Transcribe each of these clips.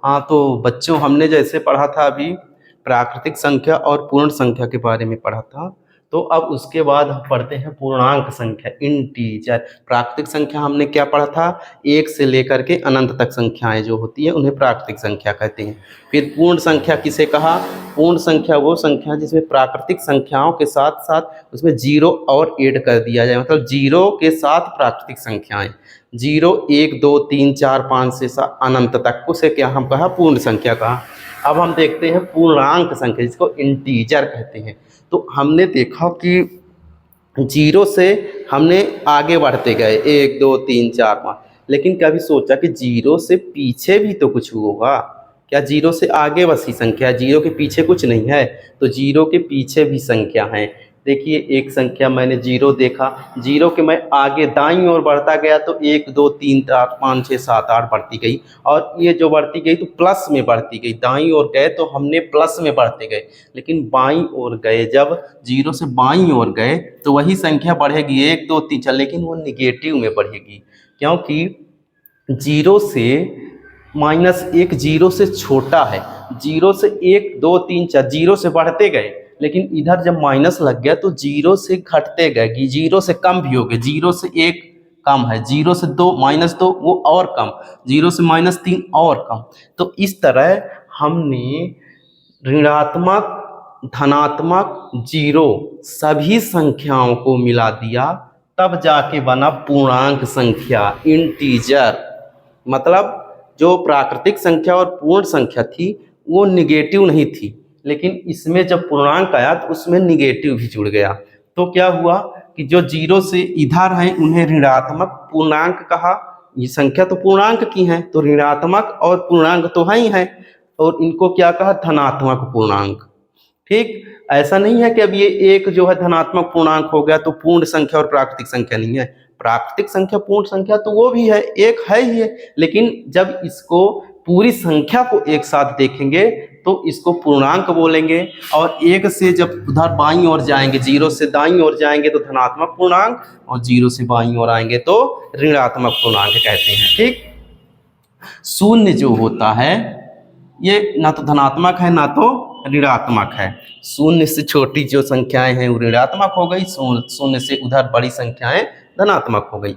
हाँ तो बच्चों, हमने जैसे पढ़ा था अभी प्राकृतिक संख्या और पूर्ण संख्या के बारे में पढ़ा था। तो अब उसके बाद हम पढ़ते हैं पूर्णांक संख्या, इंटीजर। प्राकृतिक संख्या हमने क्या पढ़ा था, एक से लेकर के अनंत तक संख्याएं जो होती हैं उन्हें प्राकृतिक संख्या कहते हैं। फिर पूर्ण संख्या किसे कहा, पूर्ण संख्या वो संख्या जिसमें प्राकृतिक संख्याओं के साथ साथ उसमें जीरो और ऐड कर दिया जाए, मतलब जीरो के साथ प्राकृतिक संख्याएं, जीरो 1 2 3 4 5 से अनंत तक, उसे क्या हम कहा, पूर्ण संख्या कहा। अब हम देखते हैं पूर्णांक संख्या जिसको इंटीजर कहते हैं। तो हमने देखा कि जीरो से हमने आगे बढ़ते गए 1 2 3 4 5, लेकिन कभी सोचा कि जीरो से पीछे भी तो कुछ होगा क्या, जीरो से आगे बस ही संख्या है, जीरो के पीछे कुछ नहीं है। तो जीरो के पीछे भी संख्या है। देखिए एक संख्या मैंने जीरो देखा, जीरो के मैं आगे दाईं ओर बढ़ता गया तो 1 2 3 4 5 6 7 8 बढ़ती गई, और ये जो बढ़ती गई तो प्लस में बढ़ती गई, दाईं ओर गए तो हमने प्लस में बढ़ते गए, लेकिन बाईं ओर गए, जब जीरो से बाईं ओर गए तो वही संख्या बढ़ेगी 1 2 3 4, लेकिन वो निगेटिव में बढ़ेगी, क्योंकि जीरो से -1 जीरो से छोटा है। जीरो से 1 2 3 4 जीरो से बढ़ते गए, लेकिन इधर जब माइनस लग गया तो जीरो से घटते गए, जीरो से कम भी हो गए, जीरो से 1 कम है, जीरो से 2 -2 वो और कम, जीरो से -3 और कम। तो इस तरह हमने ऋणात्मक, धनात्मक, जीरो सभी संख्याओं को मिला दिया, तब जाके बना पूर्णांक संख्या, इंटीजर। मतलब जो प्राकृतिक संख्या और पूर्ण संख्या थी वो निगेटिव नहीं थी, लेकिन इसमें जब पूर्णांक आया तो उसमें निगेटिव भी जुड़ गया। तो क्या हुआ कि जो जीरो से इधर हैं उन्हें ऋणात्मक पूर्णांक कहा, ये संख्या तो पूर्णांक की है तो ऋणात्मक और पूर्णांक तो है ही है, और इनको क्या कहा, धनात्मक पूर्णांक। ठीक, ऐसा नहीं है कि अब ये एक जो है धनात्मक पूर्णांक हो गया तो पूर्ण संख्या और प्राकृतिक संख्या नहीं है। प्राकृतिक संख्या, पूर्ण संख्या तो वो भी है, एक है ही है, लेकिन जब इसको पूरी संख्या को एक साथ देखेंगे तो इसको पूर्णांक बोलेंगे, और एक से जब उधर बाईं ओर जाएंगे, जीरो से दाईं ओर जाएंगे तो धनात्मक पूर्णांक, और जीरो से बाईं ओर आएंगे तो ऋणात्मक पूर्णांक कहते हैं। ठीक, शून्य जो होता है ये ना तो धनात्मक है ना तो ऋणात्मक है। शून्य से छोटी जो संख्याएं हैं वो ऋणात्मक हो गई, शून्य से उधर बड़ी संख्याएं धनात्मक हो गई।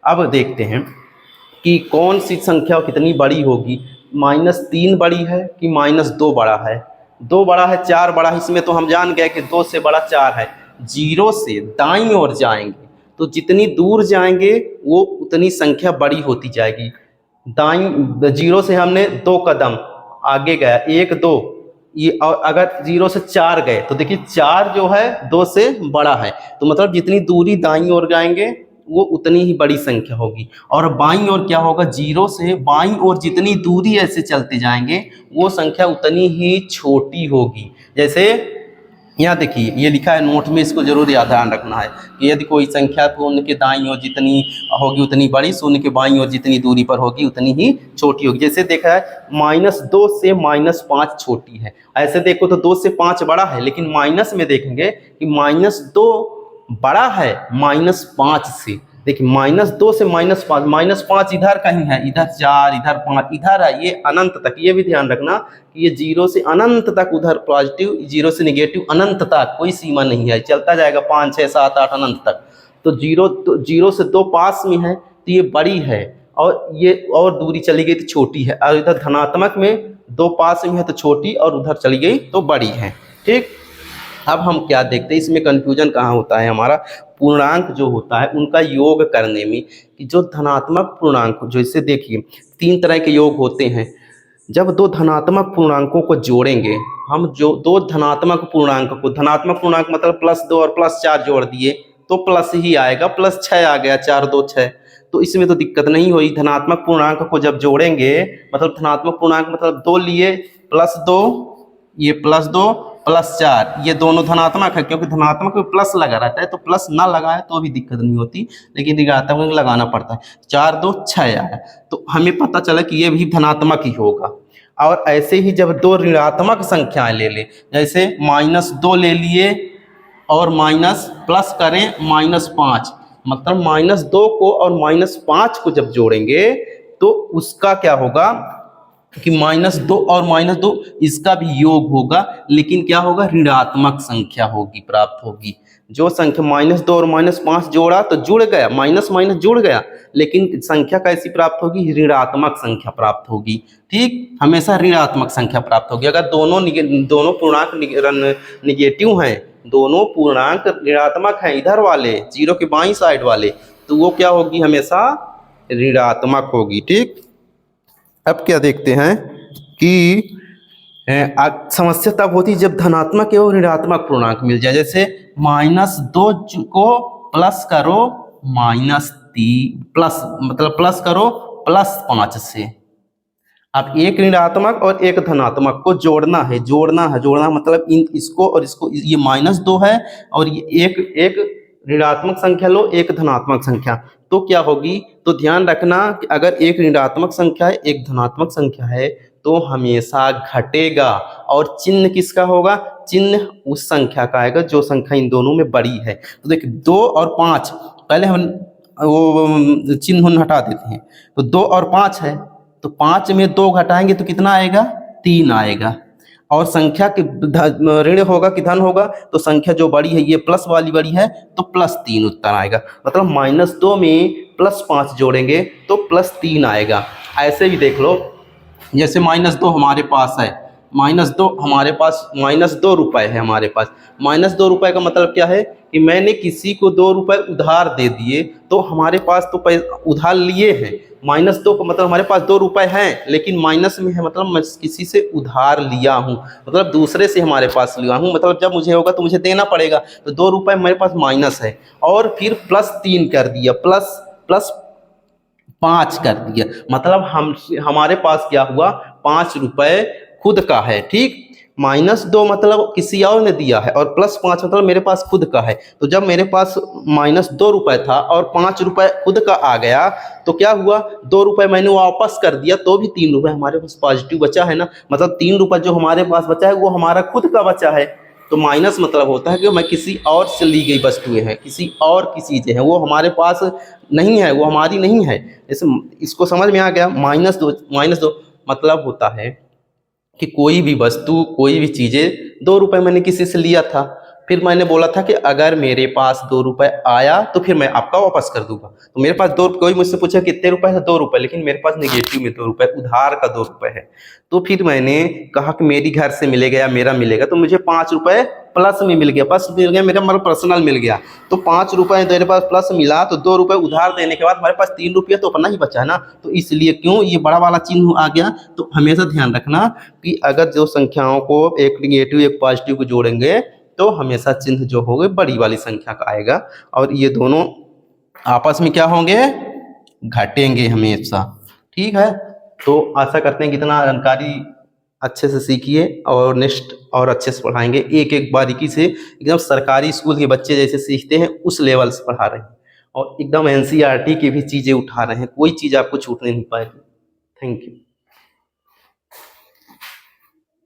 अब देखते हैं कि कौन सी संख्या कितनी बड़ी होगी, -3 बड़ी है कि -2 बड़ा है, 2 बड़ा है 4 बड़ा है, इसमें तो हम जान गए कि 2 से बड़ा 4 है। जीरो से दाईं ओर जाएंगे तो जितनी दूर जाएंगे वो उतनी संख्या बड़ी होती जाएगी। दाईं जीरो से हमने 2 कदम आगे गया, 1 2, ये, और अगर जीरो से 4 गए तो देखिए 4 जो है 2 से बड़ा है, तो मतलब जितनी दूरी दाईं ओर जाएंगे वो उतनी ही बड़ी संख्या होगी। और बाईं ओर क्या होगा, जीरो से बाईं ओर जितनी दूरी ऐसे चलते जाएंगे वो संख्या उतनी ही छोटी होगी। जैसे यहाँ देखिए ये लिखा है नोट में, इसको जरूर याद ध्यान रखना है कि यदि कोई संख्या शून्य के दाईं ओर जितनी होगी उतनी बड़ी, शून्य के बाईं ओर जितनी दूरी पर होगी उतनी ही छोटी होगी। जैसे देखा है -2 से -5 छोटी है, ऐसे देखो तो 2 से 5 बड़ा है, लेकिन माइनस में देखेंगे कि -2 बड़ा है -5 से। देखिए -2 से -5, -5 इधर कहीं है, इधर 4 इधर 5 इधर है, ये अनंत तक, ये भी ध्यान रखना कि ये जीरो से अनंत तक, उधर पॉजिटिव, जीरो से निगेटिव, अनंत तक कोई सीमा नहीं है, चलता जाएगा 5 6 7 8 अनंत तक। तो जीरो से 2 पास में है तो ये बड़ी है, और ये और दूरी चली गई तो छोटी है, और इधर धनात्मक में 2 पास में है तो छोटी, और उधर चली गई तो बड़ी है। ठीक, अब हम क्या देखते हैं, इसमें कंफ्यूजन कहाँ होता है हमारा, पूर्णांक जो होता है उनका योग करने में, कि जो धनात्मक पूर्णांक, जैसे देखिए 3 तरह के योग होते हैं। जब 2 धनात्मक पूर्णांकों को जोड़ेंगे, हम जो 2 धनात्मक पूर्णांक को, धनात्मक पूर्णांक मतलब +2 और +4 जोड़ दिए तो प्लस ही आएगा, +6 आ गया, 4 2 6, तो इसमें तो दिक्कत नहीं हुई। धनात्मक पूर्णांक को जब जोड़ेंगे, मतलब धनात्मक पूर्णांक मतलब 2 लिए, +2, ये +2 +4, ये दोनों धनात्मक है, क्योंकि धनात्मक में प्लस लगा रहता है, तो प्लस ना लगाए तो भी दिक्कत नहीं होती, लेकिन ऋणात्मक में लगाना पड़ता है। 4 2 6 आया, तो हमें पता चला कि ये भी धनात्मक ही होगा। और ऐसे ही जब 2 ऋणात्मक संख्याएं ले ले, जैसे -2 ले लिए और माइनस प्लस करें -5, मतलब -2 को और -5 को जब जोड़ेंगे तो उसका क्या होगा, कि -2 और -2 इसका भी योग होगा, लेकिन क्या होगा, ऋणात्मक संख्या होगी, प्राप्त होगी। जो संख्या -2 और -5 जोड़ा तो जुड़ गया, माइनस माइनस जुड़ गया, लेकिन संख्या कैसी प्राप्त होगी, ऋणात्मक संख्या प्राप्त होगी। ठीक, हमेशा ऋणात्मक संख्या प्राप्त होगी। अगर दोनों पूर्णांक निगेटिव हैं, दोनों पूर्णांक ऋणात्मक हैं, इधर वाले जीरो के बाईं साइड वाले, तो वो क्या होगी, हमेशा ऋणात्मक होगी। ठीक, अब क्या देखते हैं कि समस्या तब होती है जब धनात्मक एवं ऋणात्मक पूर्णांक मिल जाए। जैसे -2 को प्लस करो -3 प्लस, मतलब प्लस करो +5 से। अब एक ऋणात्मक और एक धनात्मक को जोड़ना है, जोड़ना मतलब इसको और इसको, ये -2 है और ये एक ऋणात्मक संख्या लो, एक धनात्मक संख्या, तो क्या होगी, तो ध्यान रखना कि अगर एक ऋणात्मक संख्या है, एक धनात्मक संख्या है, तो हमेशा घटेगा। और चिन्ह किसका होगा, चिन्ह उस संख्या का आएगा जो संख्या इन दोनों में बड़ी है। तो देखिए 2 और 5, पहले हम वो चिन्ह हटा देते हैं। तो 2 और 5 है, तो 5 में 2 घटाएंगे तो कितना आएगा, 3 आएगा। और संख्या के ऋण होगा कि धन होगा, तो संख्या जो बड़ी है, ये प्लस वाली बड़ी है, तो +3 उत्तर आएगा। मतलब -2 में +5 जोड़ेंगे तो +3 आएगा। ऐसे भी देख लो, जैसे -2 हमारे पास है, -2 हमारे पास, -2 रुपये है हमारे पास। -2 रुपये का मतलब क्या है कि मैंने किसी को 2 रुपये उधार दे दिए, तो हमारे पास तो पैसा उधार लिए हैं। -2 का मतलब हमारे पास 2 रुपये हैं, लेकिन माइनस में है, मतलब मैं किसी से उधार लिया हूँ, मतलब दूसरे से हमारे पास लिया हूँ, मतलब जब मुझे होगा तो मुझे देना पड़ेगा। तो 2 रुपये मेरे पास माइनस है, और फिर +3 कर दिया, प्लस 5 कर दिया, मतलब हमारे पास क्या हुआ, 5 रुपये खुद का है। ठीक, -2 मतलब किसी और ने दिया है, और +5 मतलब मेरे पास खुद का है। तो जब मेरे पास -2 रुपये था और 5 रुपये खुद का आ गया, तो क्या हुआ, 2 रुपये मैंने वापस कर दिया, तो भी 3 रुपये हमारे पास पॉजिटिव बचा है ना। मतलब 3 रुपये जो हमारे पास बचा है वो हमारा खुद का बचा है। तो माइनस मतलब होता है कि मैं किसी और से ली गई वस्तुएं हैं, किसी और की चीज़ें हैं, वो हमारे पास नहीं है, वो हमारी नहीं है। जैसे इसको समझ में आ गया, -2 मतलब होता है कि कोई भी वस्तु, कोई भी चीज़ें, 2 रुपये मैंने किसी से लिया था, फिर मैंने बोला था कि अगर मेरे पास 2 रुपये आया तो फिर मैं आपका वापस कर दूंगा। तो मेरे पास कोई मुझसे पूछा कितने रुपए है, 2 रुपये, लेकिन मेरे पास निगेटिव में 2 रुपये, उधार का 2 रुपये है। तो फिर मैंने कहा कि मेरी घर से मिलेगा या मेरा मिलेगा, तो मुझे 5 रुपये प्लस में मिल गया, मेरा मतलब पर्सनल मिल गया। तो 5 रुपये मेरे पास प्लस मिला, तो 2 रुपये उधार देने के बाद हमारे पास 3 रुपये तो अपना ही बचा है ना। तो इसलिए क्यों ये बड़ा वाला चिन्ह आ गया। तो हमेशा ध्यान रखना कि अगर जो संख्याओं को एक निगेटिव एक पॉजिटिव को जोड़ेंगे, तो हमेशा चिन्ह जो होंगे बड़ी वाली संख्या का आएगा, और ये दोनों आपस में क्या होंगे, घटेंगे हमेशा। ठीक है, तो आशा करते हैं कि इतना जानकारी अच्छे से सीखिए, और नेक्स्ट और अच्छे से पढ़ाएंगे, एक एक बारीकी से, एकदम सरकारी स्कूल के बच्चे जैसे सीखते हैं उस लेवल से पढ़ा रहे हैं, और एकदम NCERT की भी चीज़ें उठा रहे हैं, कोई चीज़ आपको छूटने नहीं पाएगी। Thank you.